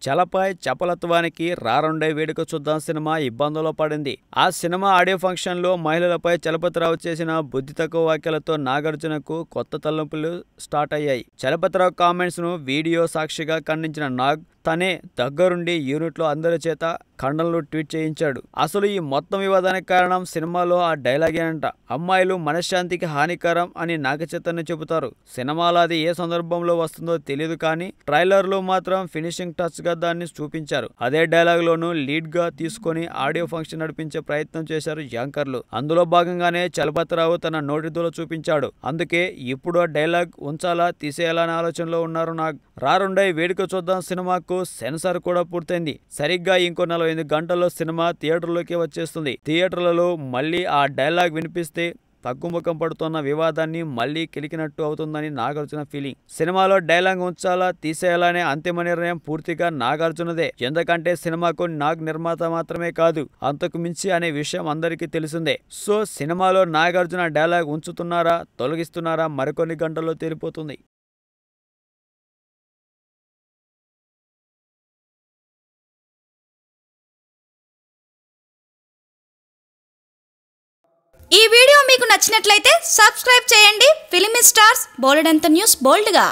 చలపై చపలత్వానికి రారుండే వేడుక చూద్దాం సినిమా ఇబ్బందుల్లో పడింది. ఆ సినిమా ఆడియో ఫంక్షన్లో మహిళలపై చలపతిరావు చేసిన బుద్ధి తక్కువ వ్యాఖ్యలతో నాగార్జునకు కొత్త తలనొప్పులు స్టార్ట్ అయ్యాయి. చలపతిరావు కామెంట్స్ ను వీడియో సాక్షిగా ఖండించిన నాగ్ తనే దగ్గరుండి యూనిట్లో అందరి చేత ఖండనలు ట్వీట్ చేయించాడు. అసలు ఈ మొత్తం వివాదానికి కారణం సినిమాలో ఆ డైలాగేనంట. అమ్మాయిలు మనశ్శాంతికి హానికరం అని నాగచైతన్య చెబుతారు. సినిమాలో అది ఏ సందర్భంలో వస్తుందో తెలియదు, కానీ ట్రైలర్ లో మాత్రం ఫినిషింగ్ టచ్ గా దాన్ని చూపించారు. అదే డైలాగ్ లోను లీడ్ గా తీసుకొని ఆడియో ఫంక్షన్ నడిపించే ప్రయత్నం చేశారు యాంకర్లు. అందులో భాగంగానే చలపతిరావు తన నోటితో చూపించాడు. అందుకే ఇప్పుడు ఆ డైలాగ్ ఉంచాలా తీసేయాలా అనే ఆలోచనలో ఉన్నారు నాగ్. రారుండే వేడుక చూద్దాం సినిమాకు సెన్సార్ కూడా పూర్తయింది. సరిగ్గా ఇంకో 45 గంటల్లో సినిమా థియేటర్లోకి వచ్చేస్తుంది. థియేటర్లలో మళ్ళీ ఆ డైలాగ్ వినిపిస్తే తగ్గుముఖం పడుతున్న వివాదాన్ని మళ్లీ కిలికినట్టు అవుతుందని నాగార్జున ఫీలింగ్. సినిమాలో డైలాగ్ ఉంచాలా తీసేయాలా అనే అంతిమ నిర్ణయం పూర్తిగా నాగార్జునదే. ఎందుకంటే సినిమాకు నాగ్ నిర్మాత మాత్రమే కాదు, అంతకు మించి అనే విషయం అందరికీ తెలిసిందే. సో సినిమాలో నాగార్జున డైలాగ్ ఉంచుతున్నారా తొలగిస్తున్నారా మరికొన్ని గంటల్లో తేలిపోతుంది. ఈ వీడియో మీకు నచ్చినట్లయితే సబ్స్క్రైబ్ చేయండి. ఫిలిమి స్టార్స్ బోలెడంత న్యూస్ బోల్డ్గా.